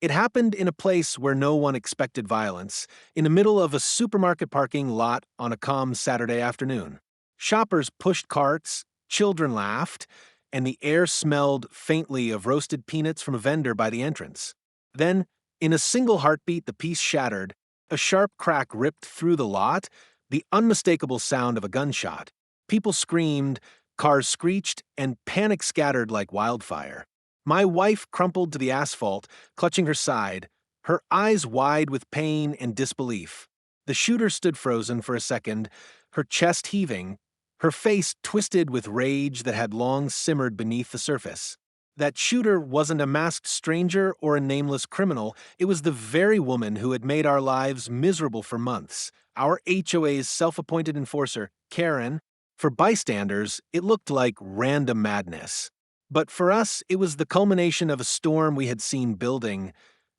It happened in a place where no one expected violence, in the middle of a supermarket parking lot on a calm Saturday afternoon. Shoppers pushed carts, children laughed, and the air smelled faintly of roasted peanuts from a vendor by the entrance. Then, in a single heartbeat, the peace shattered. A sharp crack ripped through the lot, the unmistakable sound of a gunshot. People screamed, cars screeched, and panic scattered like wildfire. My wife crumpled to the asphalt, clutching her side, her eyes wide with pain and disbelief. The shooter stood frozen for a second, her chest heaving, her face twisted with rage that had long simmered beneath the surface. That shooter wasn't a masked stranger or a nameless criminal. It was the very woman who had made our lives miserable for months. Our HOA's self-appointed enforcer, Karen. For bystanders, it looked like random madness. But for us, it was the culmination of a storm we had seen building,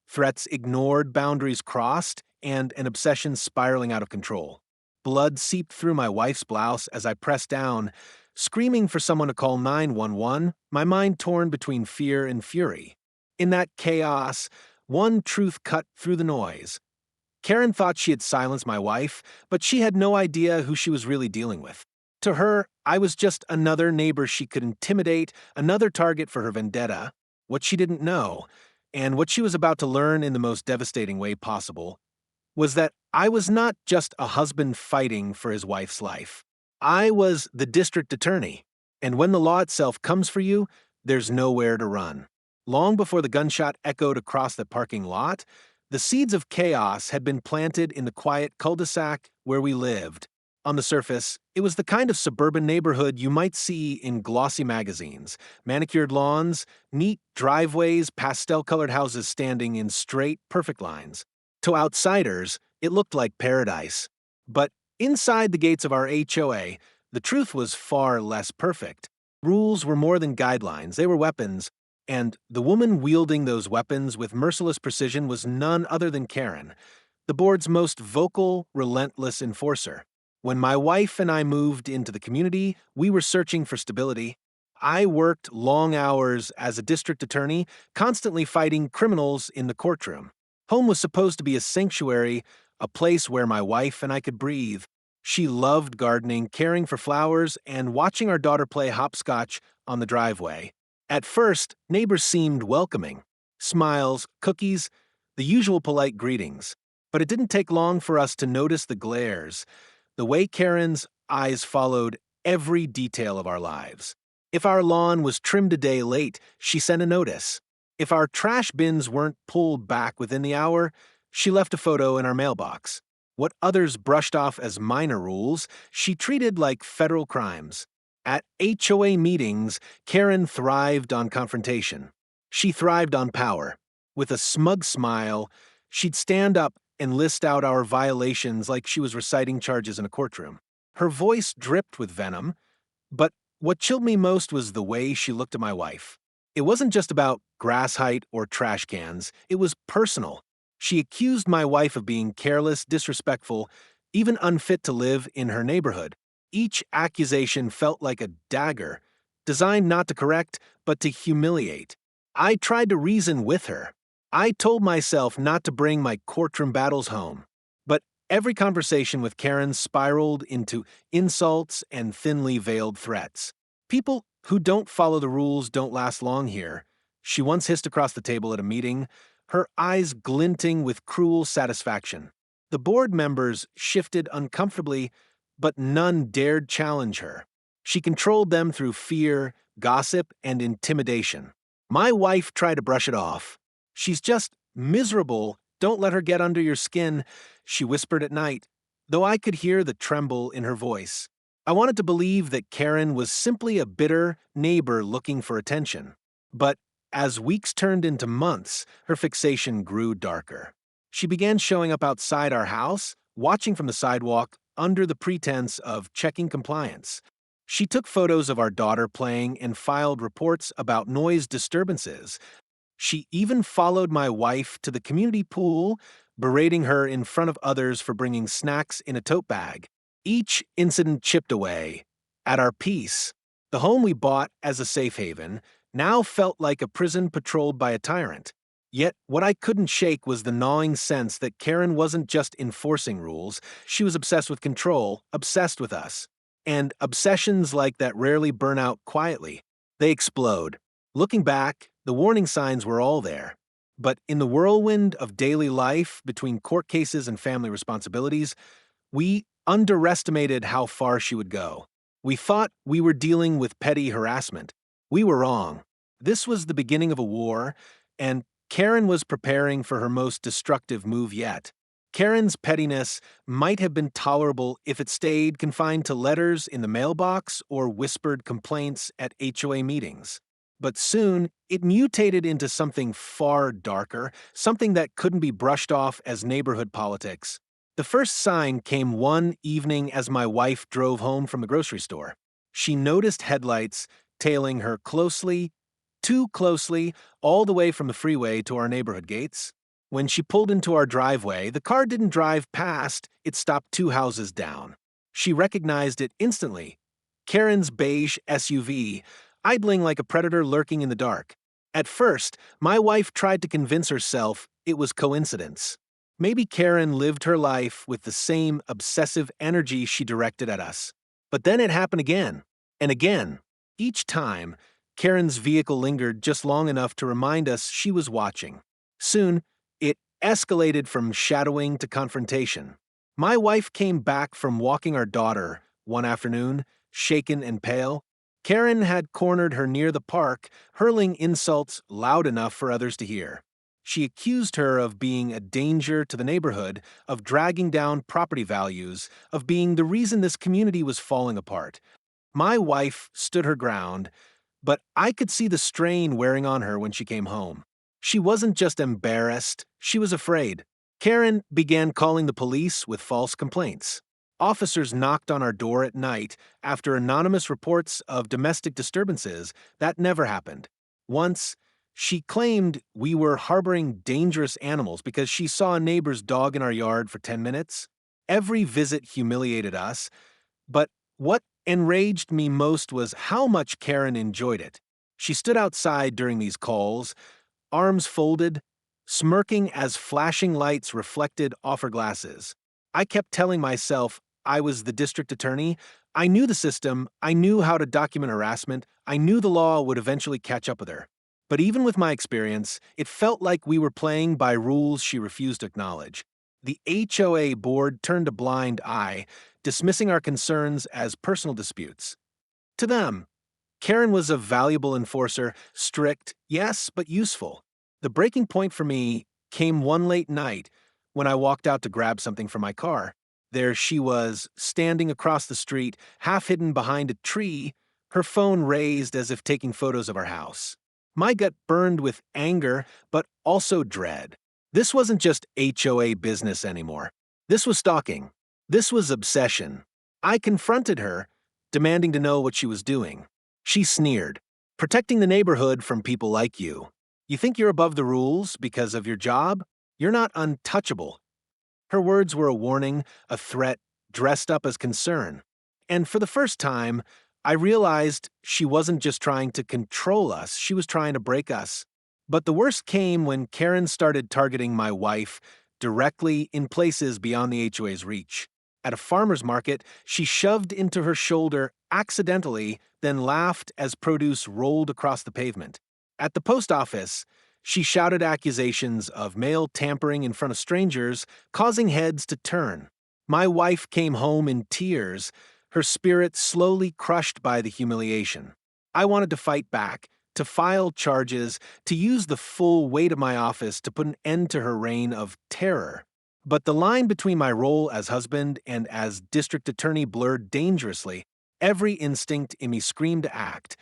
threats ignored, boundaries crossed, and an obsession spiraling out of control. Blood seeped through my wife's blouse as I pressed down, screaming for someone to call 911, my mind torn between fear and fury. In that chaos, one truth cut through the noise. Karen thought she had silenced my wife, but she had no idea who she was really dealing with. To her, I was just another neighbor she could intimidate, another target for her vendetta. What she didn't know, and what she was about to learn in the most devastating way possible, was that I was not just a husband fighting for his wife's life. I was the district attorney, and when the law itself comes for you, there's nowhere to run. Long before the gunshot echoed across the parking lot, the seeds of chaos had been planted in the quiet cul-de-sac where we lived. On the surface, it was the kind of suburban neighborhood you might see in glossy magazines: manicured lawns, neat driveways, pastel-colored houses standing in straight, perfect lines. To outsiders, it looked like paradise. But inside the gates of our HOA, the truth was far less perfect. Rules were more than guidelines, they were weapons, and the woman wielding those weapons with merciless precision was none other than Karen, the board's most vocal, relentless enforcer. When my wife and I moved into the community, we were searching for stability. I worked long hours as a district attorney, constantly fighting criminals in the courtroom. Home was supposed to be a sanctuary, a place where my wife and I could breathe. She loved gardening, caring for flowers, and watching our daughter play hopscotch on the driveway. At first, neighbors seemed welcoming. Smiles, cookies, the usual polite greetings. But it didn't take long for us to notice the glares, the way Karen's eyes followed every detail of our lives. If our lawn was trimmed a day late, she sent a notice. If our trash bins weren't pulled back within the hour, she left a photo in our mailbox. What others brushed off as minor rules, she treated like federal crimes. At HOA meetings, Karen thrived on confrontation. She thrived on power. With a smug smile, she'd stand up and list out our violations like she was reciting charges in a courtroom. Her voice dripped with venom, but what chilled me most was the way she looked at my wife. It wasn't just about grass height or trash cans, it was personal. She accused my wife of being careless, disrespectful, even unfit to live in her neighborhood. Each accusation felt like a dagger, designed not to correct, but to humiliate. I tried to reason with her. I told myself not to bring my courtroom battles home. But every conversation with Karen spiraled into insults and thinly veiled threats. People who don't follow the rules don't last long here, she once hissed across the table at a meeting, her eyes glinting with cruel satisfaction. The board members shifted uncomfortably, but none dared challenge her. She controlled them through fear, gossip, and intimidation. My wife tried to brush it off. "She's just miserable. Don't let her get under your skin," she whispered at night, though I could hear the tremble in her voice. I wanted to believe that Karen was simply a bitter neighbor looking for attention. But as weeks turned into months, her fixation grew darker. She began showing up outside our house, watching from the sidewalk under the pretense of checking compliance. She took photos of our daughter playing and filed reports about noise disturbances. She even followed my wife to the community pool, berating her in front of others for bringing snacks in a tote bag. Each incident chipped away at our peace. The home we bought as a safe haven now felt like a prison patrolled by a tyrant. Yet, what I couldn't shake was the gnawing sense that Karen wasn't just enforcing rules, she was obsessed with control, obsessed with us. And obsessions like that rarely burn out quietly. They explode. Looking back, the warning signs were all there. But in the whirlwind of daily life, between court cases and family responsibilities, we underestimated how far she would go. We thought we were dealing with petty harassment. We were wrong. This was the beginning of a war, and Karen was preparing for her most destructive move yet. Karen's pettiness might have been tolerable if it stayed confined to letters in the mailbox or whispered complaints at HOA meetings. But soon, it mutated into something far darker, something that couldn't be brushed off as neighborhood politics. The first sign came one evening as my wife drove home from the grocery store. She noticed headlights tailing her closely, too closely, all the way from the freeway to our neighborhood gates. When she pulled into our driveway, the car didn't drive past, it stopped 2 houses down. She recognized it instantly. Karen's beige SUV, idling like a predator lurking in the dark. At first, my wife tried to convince herself it was coincidence. Maybe Karen lived her life with the same obsessive energy she directed at us. But then it happened again, and again. Each time, Karen's vehicle lingered just long enough to remind us she was watching. Soon, it escalated from shadowing to confrontation. My wife came back from walking our daughter one afternoon, shaken and pale. Karen had cornered her near the park, hurling insults loud enough for others to hear. She accused her of being a danger to the neighborhood, of dragging down property values, of being the reason this community was falling apart. My wife stood her ground, but I could see the strain wearing on her when she came home. She wasn't just embarrassed, she was afraid. Karen began calling the police with false complaints. Officers knocked on our door at night after anonymous reports of domestic disturbances. That never happened. Once, she claimed we were harboring dangerous animals because she saw a neighbor's dog in our yard for 10 minutes. Every visit humiliated us, but what enraged me most was how much Karen enjoyed it. She stood outside during these calls, arms folded, smirking as flashing lights reflected off her glasses. I kept telling myself I was the district attorney. I knew the system, I knew how to document harassment, I knew the law would eventually catch up with her. But even with my experience, it felt like we were playing by rules she refused to acknowledge. The HOA board turned a blind eye, dismissing our concerns as personal disputes. To them, Karen was a valuable enforcer, strict, yes, but useful. The breaking point for me came one late night when I walked out to grab something from my car. There she was, standing across the street, half hidden behind a tree, her phone raised as if taking photos of our house. My gut burned with anger, but also dread. This wasn't just HOA business anymore. This was stalking. This was obsession. I confronted her, demanding to know what she was doing. She sneered, "Protecting the neighborhood from people like you. You think you're above the rules because of your job? You're not untouchable." Her words were a warning, a threat, dressed up as concern. And for the first time, I realized she wasn't just trying to control us, she was trying to break us. But the worst came when Karen started targeting my wife directly in places beyond the HOA's reach. At a farmer's market, she shoved into her shoulder accidentally, then laughed as produce rolled across the pavement. At the post office, she shouted accusations of mail tampering in front of strangers, causing heads to turn. My wife came home in tears, her spirit slowly crushed by the humiliation. I wanted to fight back, to file charges, to use the full weight of my office to put an end to her reign of terror. But the line between my role as husband and as district attorney blurred dangerously. Every instinct in me screamed to act.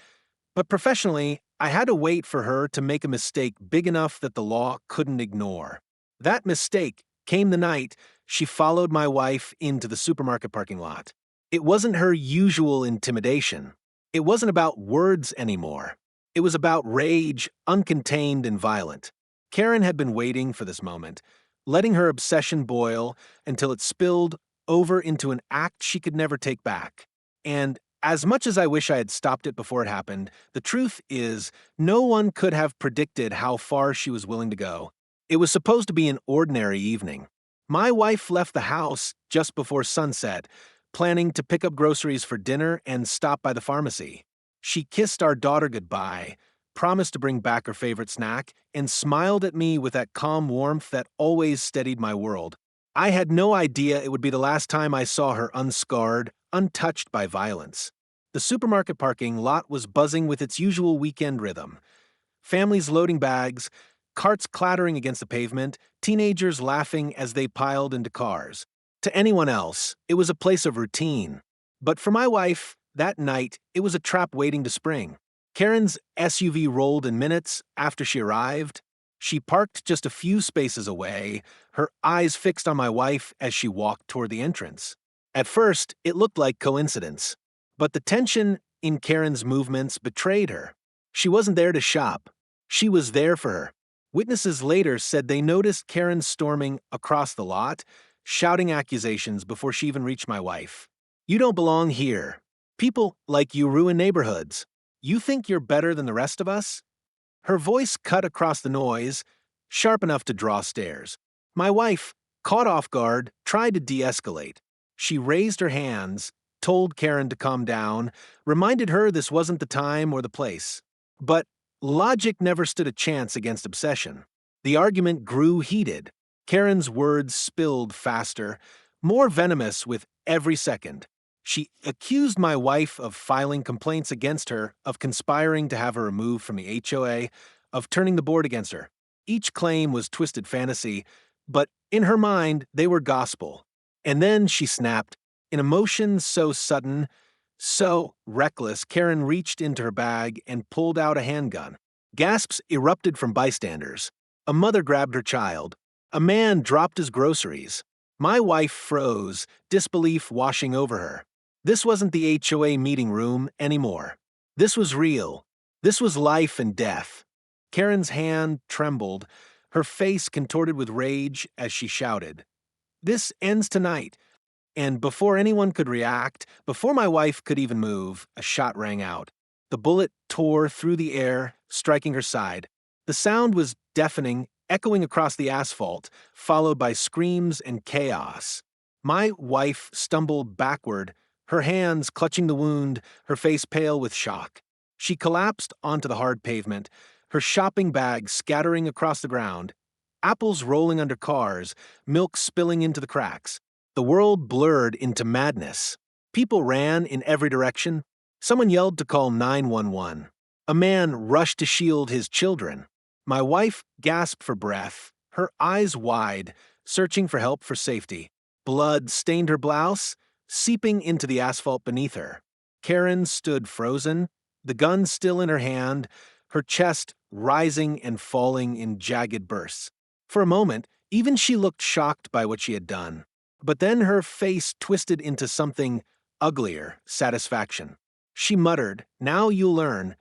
But professionally, I had to wait for her to make a mistake big enough that the law couldn't ignore. That mistake came the night she followed my wife into the supermarket parking lot. It wasn't her usual intimidation. It wasn't about words anymore. It was about rage, uncontained and violent. Karen had been waiting for this moment, letting her obsession boil until it spilled over into an act she could never take back. And As much as I wish I had stopped it before it happened, the truth is, no one could have predicted how far she was willing to go. It was supposed to be an ordinary evening. My wife left the house just before sunset, planning to pick up groceries for dinner and stop by the pharmacy. She kissed our daughter goodbye, promised to bring back her favorite snack, and smiled at me with that calm warmth that always steadied my world. I had no idea it would be the last time I saw her unscarred, untouched by violence. The supermarket parking lot was buzzing with its usual weekend rhythm. Families loading bags, carts clattering against the pavement, teenagers laughing as they piled into cars. To anyone else, it was a place of routine. But for my wife, that night, it was a trap waiting to spring. Karen's SUV rolled in minutes after she arrived. She parked just a few spaces away, her eyes fixed on my wife as she walked toward the entrance. At first, it looked like coincidence, but the tension in Karen's movements betrayed her. She wasn't there to shop. She was there for her. Witnesses later said they noticed Karen storming across the lot, shouting accusations before she even reached my wife. "You don't belong here. People like you ruin neighborhoods. You think you're better than the rest of us?" Her voice cut across the noise, sharp enough to draw stares. My wife, caught off guard, tried to de-escalate. She raised her hands, told Karen to calm down, reminded her this wasn't the time or the place. But logic never stood a chance against obsession. The argument grew heated. Karen's words spilled faster, more venomous with every second. She accused my wife of filing complaints against her, of conspiring to have her removed from the HOA, of turning the board against her. Each claim was twisted fantasy, but in her mind, they were gospel. And then she snapped. In emotion so sudden, so reckless, Karen reached into her bag and pulled out a handgun. Gasps erupted from bystanders. A mother grabbed her child. A man dropped his groceries. My wife froze, disbelief washing over her. This wasn't the HOA meeting room anymore. This was real. This was life and death. Karen's hand trembled, her face contorted with rage as she shouted, "This ends tonight." And before anyone could react, before my wife could even move, a shot rang out. The bullet tore through the air, striking her side. The sound was deafening, echoing across the asphalt, followed by screams and chaos. My wife stumbled backward, her hands clutching the wound, her face pale with shock. She collapsed onto the hard pavement, her shopping bag scattering across the ground, apples rolling under cars, milk spilling into the cracks. The world blurred into madness. People ran in every direction. Someone yelled to call 911. A man rushed to shield his children. My wife gasped for breath, her eyes wide, searching for help for safety. Blood stained her blouse, seeping into the asphalt beneath her. Karen stood frozen, the gun still in her hand, her chest rising and falling in jagged bursts. For a moment, even she looked shocked by what she had done. But then her face twisted into something uglier, satisfaction. She muttered, "Now you'll learn."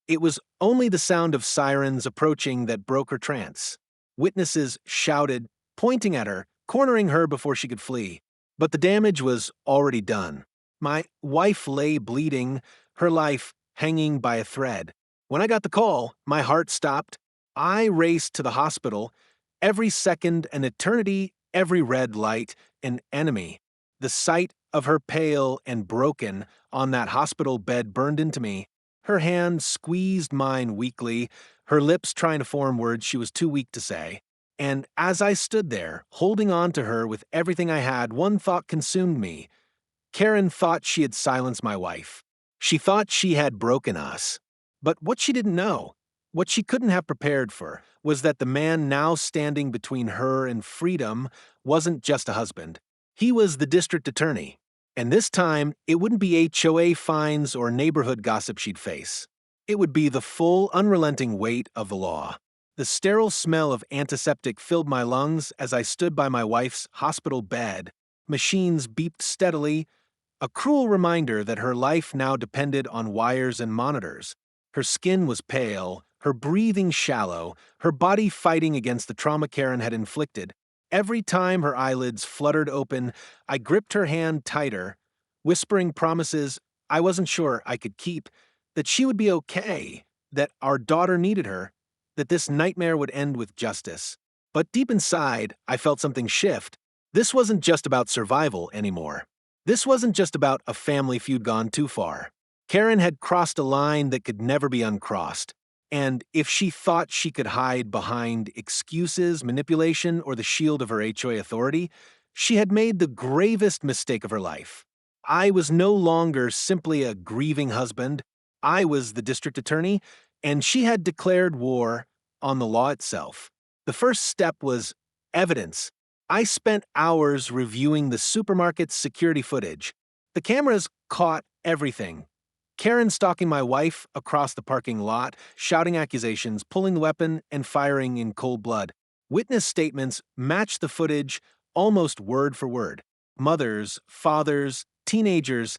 It was only the sound of sirens approaching that broke her trance. Witnesses shouted, pointing at her, cornering her before she could flee. But the damage was already done. My wife lay bleeding, her life hanging by a thread. When I got the call, my heart stopped. I raced to the hospital. Every second an eternity, every red light an enemy. The sight of her pale and broken on that hospital bed burned into me. Her hand squeezed mine weakly, her lips trying to form words she was too weak to say. And as I stood there, holding on to her with everything I had, one thought consumed me. Karen thought she had silenced my wife. She thought she had broken us. But what she didn't know, what she couldn't have prepared for, was that the man now standing between her and freedom wasn't just a husband. He was the district attorney. And this time, it wouldn't be HOA fines or neighborhood gossip she'd face. It would be the full, unrelenting weight of the law. The sterile smell of antiseptic filled my lungs as I stood by my wife's hospital bed. Machines beeped steadily, a cruel reminder that her life now depended on wires and monitors. Her skin was pale, her breathing shallow, her body fighting against the trauma Karen had inflicted. Every time her eyelids fluttered open, I gripped her hand tighter, whispering promises I wasn't sure I could keep, that she would be okay, that our daughter needed her, that this nightmare would end with justice. But deep inside, I felt something shift. This wasn't just about survival anymore. This wasn't just about a family feud gone too far. Karen had crossed a line that could never be uncrossed. And if she thought she could hide behind excuses, manipulation, or the shield of her HOA authority, she had made the gravest mistake of her life. I was no longer simply a grieving husband. I was the district attorney, and she had declared war on the law itself. The first step was evidence. I spent hours reviewing the supermarket's security footage. The cameras caught everything. Karen stalking my wife across the parking lot, shouting accusations, pulling the weapon, and firing in cold blood. Witness statements matched the footage almost word for word. Mothers, fathers, teenagers,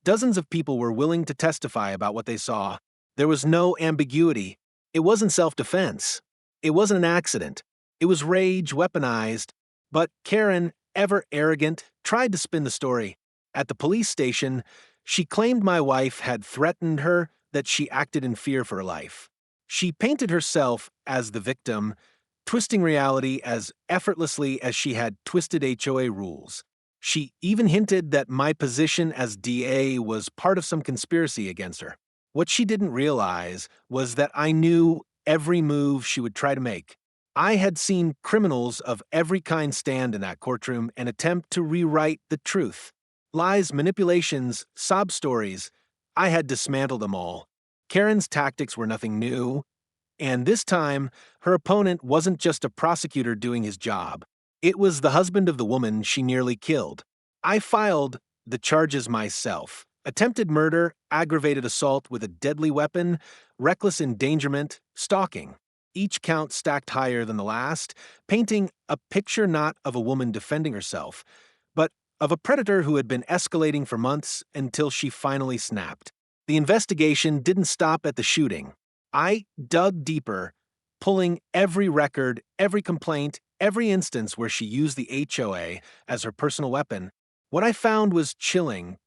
dozens of people were willing to testify about what they saw. There was no ambiguity. It wasn't self-defense. It wasn't an accident. It was rage weaponized. But Karen, ever arrogant, tried to spin the story. At the police station, she claimed my wife had threatened her, that she acted in fear for her life. She painted herself as the victim, twisting reality as effortlessly as she had twisted HOA rules. She even hinted that my position as DA was part of some conspiracy against her. What she didn't realize was that I knew every move she would try to make. I had seen criminals of every kind stand in that courtroom and attempt to rewrite the truth. Lies, manipulations, sob stories. I had dismantled them all. Karen's tactics were nothing new, and this time, her opponent wasn't just a prosecutor doing his job. It was the husband of the woman she nearly killed. I filed the charges myself. Attempted murder, aggravated assault with a deadly weapon, reckless endangerment, stalking. Each count stacked higher than the last, painting a picture not of a woman defending herself, but of a predator who had been escalating for months until she finally snapped. The investigation didn't stop at the shooting. I dug deeper, pulling every record, every complaint, every instance where she used the HOA as her personal weapon. What I found was chilling.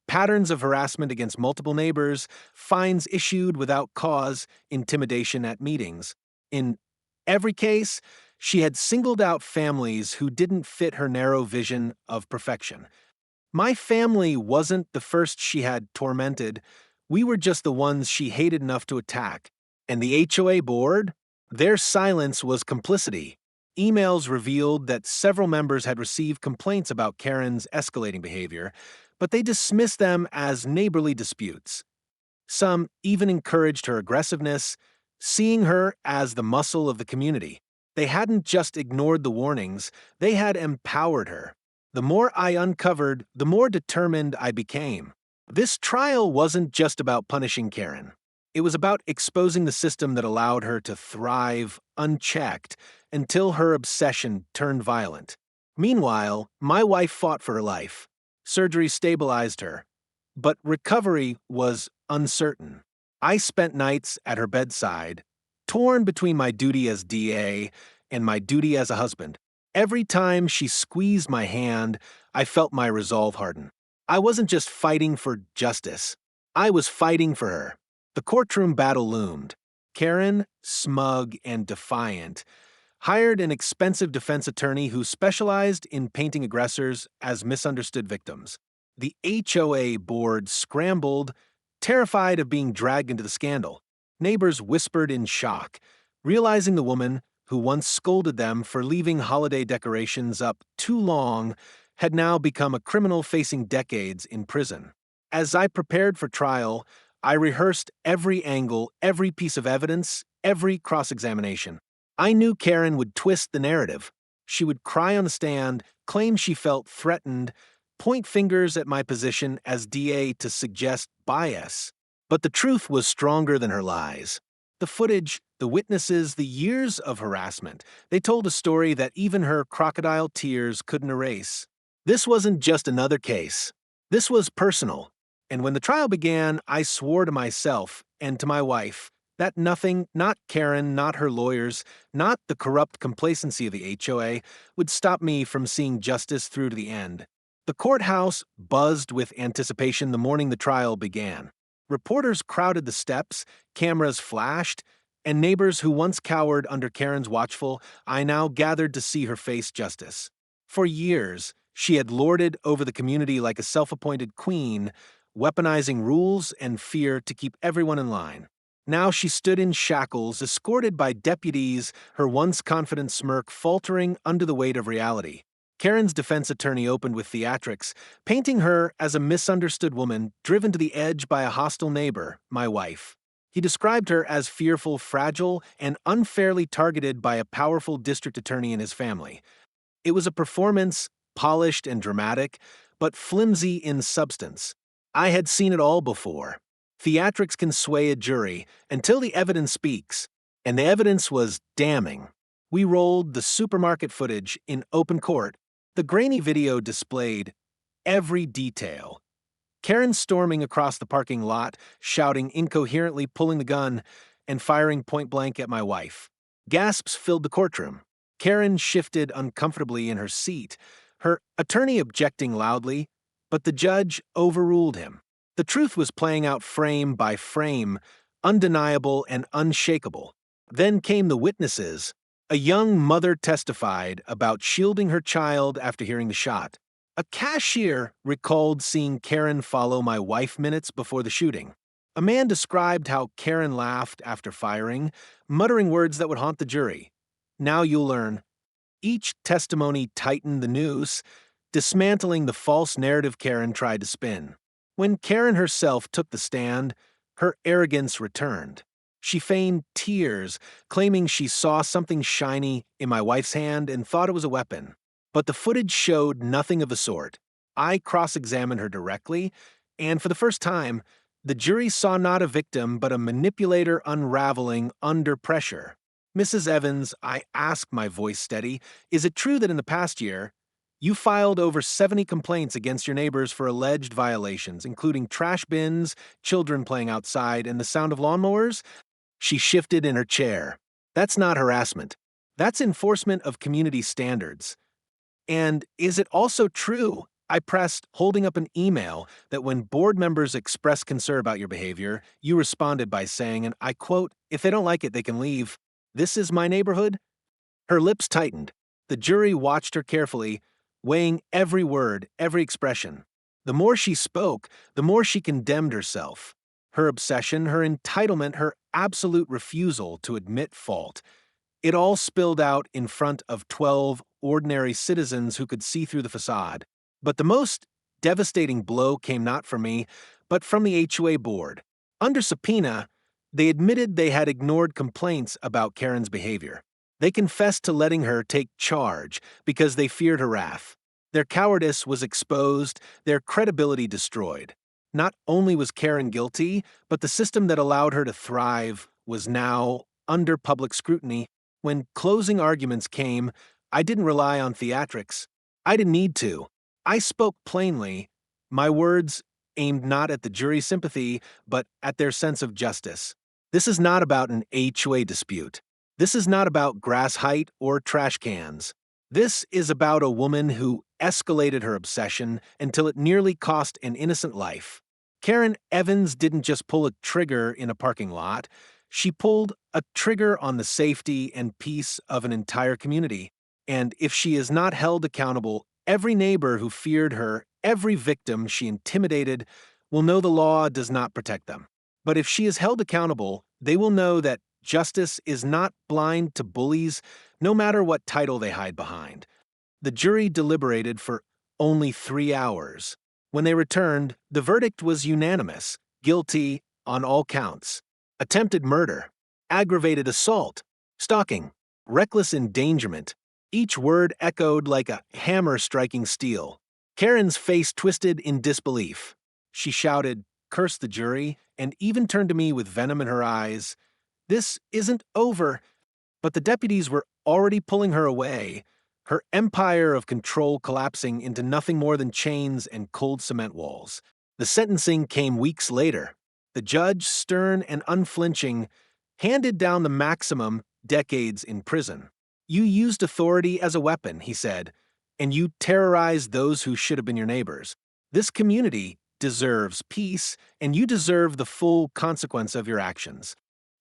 Patterns of harassment against multiple neighbors, fines issued without cause, intimidation at meetings. In every case, she had singled out families who didn't fit her narrow vision of perfection. My family wasn't the first she had tormented. We were just the ones she hated enough to attack. And the HOA board? Their silence was complicity. Emails revealed that several members had received complaints about Karen's escalating behavior, but they dismissed them as neighborly disputes. Some even encouraged her aggressiveness, seeing her as the muscle of the community. They hadn't just ignored the warnings, they had empowered her. The more I uncovered, the more determined I became. This trial wasn't just about punishing Karen. It was about exposing the system that allowed her to thrive unchecked until her obsession turned violent. Meanwhile, my wife fought for her life. Surgery stabilized her, but recovery was uncertain. I spent nights at her bedside, torn between my duty as DA and my duty as a husband. Every time she squeezed my hand, I felt my resolve harden. I wasn't just fighting for justice. I was fighting for her. The courtroom battle loomed. Karen, smug and defiant, hired an expensive defense attorney who specialized in painting aggressors as misunderstood victims. The HOA board scrambled, terrified of being dragged into the scandal. Neighbors whispered in shock, realizing the woman, who once scolded them for leaving holiday decorations up too long, had now become a criminal facing decades in prison. As I prepared for trial, I rehearsed every angle, every piece of evidence, every cross-examination. I knew Karen would twist the narrative. She would cry on the stand, claim she felt threatened, point fingers at my position as DA to suggest bias. But the truth was stronger than her lies. The footage, the witnesses, the years of harassment, they told a story that even her crocodile tears couldn't erase. This wasn't just another case. This was personal. And when the trial began, I swore to myself and to my wife that nothing, not Karen, not her lawyers, not the corrupt complacency of the HOA, would stop me from seeing justice through to the end. The courthouse buzzed with anticipation the morning the trial began. Reporters crowded the steps, cameras flashed, and neighbors who once cowered under Karen's watchful eye now gathered to see her face justice. For years, she had lorded over the community like a self-appointed queen, weaponizing rules and fear to keep everyone in line. Now she stood in shackles, escorted by deputies, her once confident smirk faltering under the weight of reality. Karen's defense attorney opened with theatrics, painting her as a misunderstood woman driven to the edge by a hostile neighbor, my wife. He described her as fearful, fragile, and unfairly targeted by a powerful district attorney and his family. It was a performance, polished and dramatic, but flimsy in substance. I had seen it all before. Theatrics can sway a jury until the evidence speaks, and the evidence was damning. We rolled the supermarket footage in open court. The grainy video displayed every detail. Karen storming across the parking lot, shouting incoherently, pulling the gun, and firing point blank at my wife. Gasps filled the courtroom. Karen shifted uncomfortably in her seat, her attorney objecting loudly, but the judge overruled him. The truth was playing out frame by frame, undeniable and unshakable. Then came the witnesses. A young mother testified about shielding her child after hearing the shot. A cashier recalled seeing Karen follow my wife minutes before the shooting. A man described how Karen laughed after firing, muttering words that would haunt the jury. Now you'll learn. Each testimony tightened the noose, dismantling the false narrative Karen tried to spin. When Karen herself took the stand, her arrogance returned. She feigned tears, claiming she saw something shiny in my wife's hand and thought it was a weapon. But the footage showed nothing of the sort. I cross-examined her directly, and for the first time, the jury saw not a victim but a manipulator unraveling under pressure. Mrs. Evans, I asked, my voice steady, is it true that in the past year, you filed over 70 complaints against your neighbors for alleged violations, including trash bins, children playing outside, and the sound of lawnmowers? She shifted in her chair. That's not harassment. That's enforcement of community standards. And is it also true, I pressed, holding up an email, that when board members express concern about your behavior, you responded by saying, and I quote, if they don't like it, they can leave. This is my neighborhood? Her lips tightened. The jury watched her carefully, weighing every word, every expression. The more she spoke, the more she condemned herself. Her obsession, her entitlement, her absolute refusal to admit fault. It all spilled out in front of 12 ordinary citizens who could see through the facade. But the most devastating blow came not from me, but from the HOA board. Under subpoena, they admitted they had ignored complaints about Karen's behavior. They confessed to letting her take charge because they feared her wrath. Their cowardice was exposed, their credibility destroyed. Not only was Karen guilty, but the system that allowed her to thrive was now under public scrutiny. When closing arguments came, I didn't rely on theatrics. I didn't need to. I spoke plainly. My words aimed not at the jury's sympathy, but at their sense of justice. This is not about an HOA dispute. This is not about grass height or trash cans. This is about a woman who escalated her obsession until it nearly cost an innocent life. Karen Evans didn't just pull a trigger in a parking lot. She pulled a trigger on the safety and peace of an entire community. And if she is not held accountable, every neighbor who feared her, every victim she intimidated, will know the law does not protect them. But if she is held accountable, they will know that justice is not blind to bullies, no matter what title they hide behind. The jury deliberated for only 3 hours. When they returned, the verdict was unanimous, guilty on all counts. Attempted murder, aggravated assault, stalking, reckless endangerment. Each word echoed like a hammer striking steel. Karen's face twisted in disbelief. She shouted, cursed the jury, and even turned to me with venom in her eyes. This isn't over. But the deputies were already pulling her away, her empire of control collapsing into nothing more than chains and cold cement walls. The sentencing came weeks later. The judge, stern and unflinching, handed down the maximum, decades in prison. You used authority as a weapon, he said. and you terrorize those who should have been your neighbors. This community deserves peace, and you deserve the full consequence of your actions.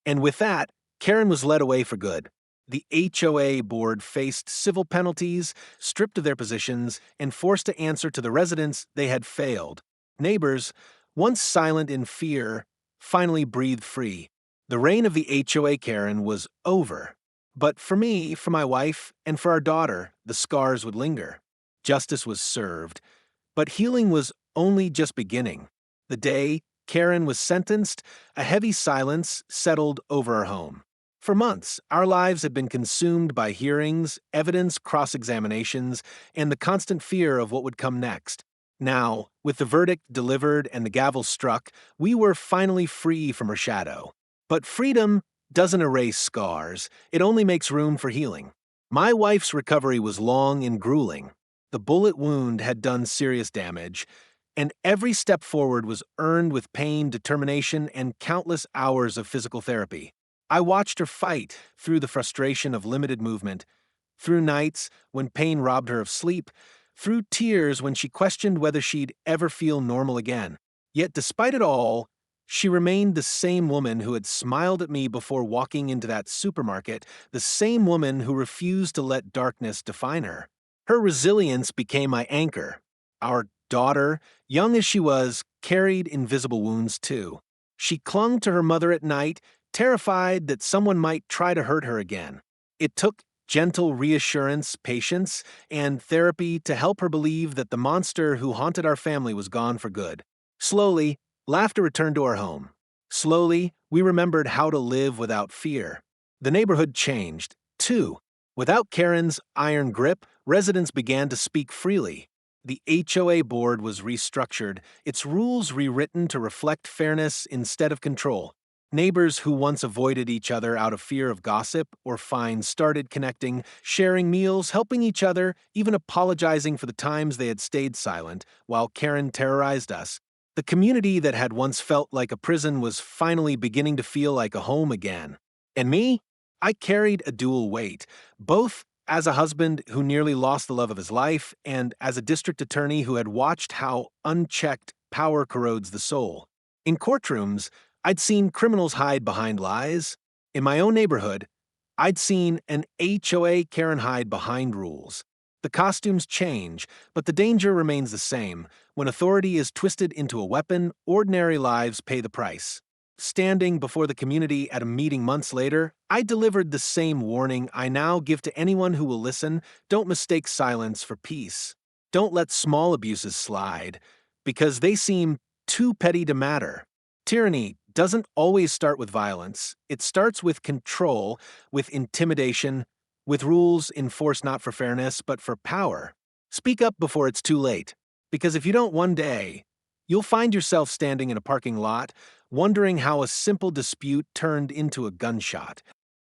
And with that, Karen was led away for good. The HOA board faced civil penalties, stripped of their positions, and forced to answer to the residents they had failed. Neighbors, once silent in fear, finally breathed free. The reign of the HOA Karen was over. But for me, for my wife, and for our daughter, the scars would linger. Justice was served, but healing was only just beginning. The day Karen was sentenced, a heavy silence settled over our home. For months, our lives had been consumed by hearings, evidence cross-examinations, and the constant fear of what would come next. Now, with the verdict delivered and the gavel struck, we were finally free from her shadow. But freedom doesn't erase scars, it only makes room for healing. My wife's recovery was long and grueling. The bullet wound had done serious damage, and every step forward was earned with pain, determination, and countless hours of physical therapy. I watched her fight through the frustration of limited movement, through nights when pain robbed her of sleep, through tears when she questioned whether she'd ever feel normal again. Yet despite it all, she remained the same woman who had smiled at me before walking into that supermarket, the same woman who refused to let darkness define her. Her resilience became my anchor. Our daughter, young as she was, carried invisible wounds too. She clung to her mother at night, terrified that someone might try to hurt her again. It took gentle reassurance, patience, and therapy to help her believe that the monster who haunted our family was gone for good. Slowly, laughter returned to our home. Slowly, we remembered how to live without fear. The neighborhood changed, too. Without Karen's iron grip, residents began to speak freely. The HOA board was restructured, its rules rewritten to reflect fairness instead of control. Neighbors who once avoided each other out of fear of gossip or fines started connecting, sharing meals, helping each other, even apologizing for the times they had stayed silent while Karen terrorized us. The community that had once felt like a prison was finally beginning to feel like a home again. And me? I carried a dual weight, both as a husband who nearly lost the love of his life and as a district attorney who had watched how unchecked power corrodes the soul. In courtrooms, I'd seen criminals hide behind lies. In my own neighborhood, I'd seen an HOA Karen hide behind rules. The costumes change, but the danger remains the same. When authority is twisted into a weapon, ordinary lives pay the price. Standing before the community at a meeting months later, I delivered the same warning I now give to anyone who will listen: don't mistake silence for peace. Don't let small abuses slide, because they seem too petty to matter. Tyranny doesn't always start with violence. It starts with control, with intimidation, with rules enforced not for fairness, but for power. Speak up before it's too late, because if you don't one day, you'll find yourself standing in a parking lot, wondering how a simple dispute turned into a gunshot.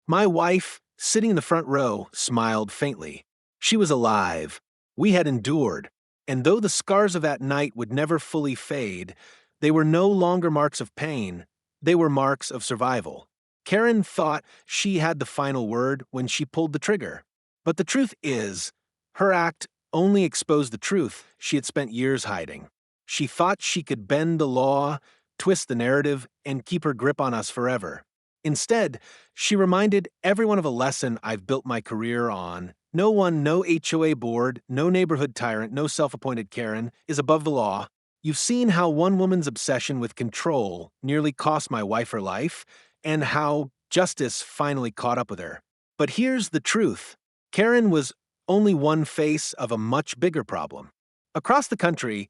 My wife, sitting in the front row, smiled faintly. She was alive. We had endured. And though the scars of that night would never fully fade, they were no longer marks of pain. They were marks of survival. Karen thought she had the final word when she pulled the trigger. But the truth is, her act only exposed the truth she had spent years hiding. She thought she could bend the law, twist the narrative, and keep her grip on us forever. Instead, she reminded everyone of a lesson I've built my career on. No one, no HOA board, no neighborhood tyrant, no self-appointed Karen is above the law. You've seen how one woman's obsession with control nearly cost my wife her life, and how justice finally caught up with her. But here's the truth. Karen was only one face of a much bigger problem. Across the country,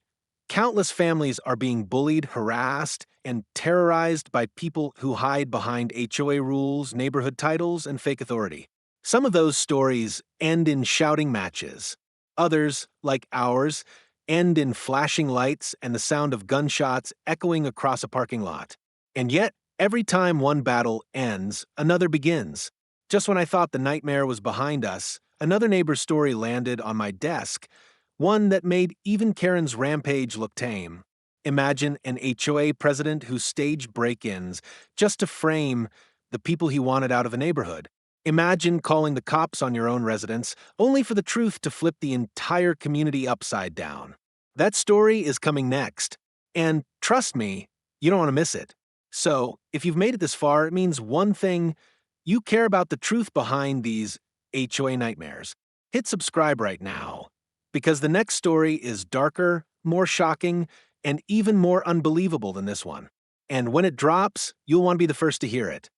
countless families are being bullied, harassed, and terrorized by people who hide behind HOA rules, neighborhood titles, and fake authority. Some of those stories end in shouting matches. Others, like ours, end in flashing lights and the sound of gunshots echoing across a parking lot. And yet, every time one battle ends, another begins. Just when I thought the nightmare was behind us, another neighbor's story landed on my desk, one that made even Karen's rampage look tame. Imagine an HOA president who staged break-ins just to frame the people he wanted out of the neighborhood. Imagine calling the cops on your own residence, only for the truth to flip the entire community upside down. That story is coming next. And trust me, you don't want to miss it. So, if you've made it this far, it means one thing: you care about the truth behind these HOA nightmares. Hit subscribe right now, because the next story is darker, more shocking, and even more unbelievable than this one. And when it drops, you'll want to be the first to hear it.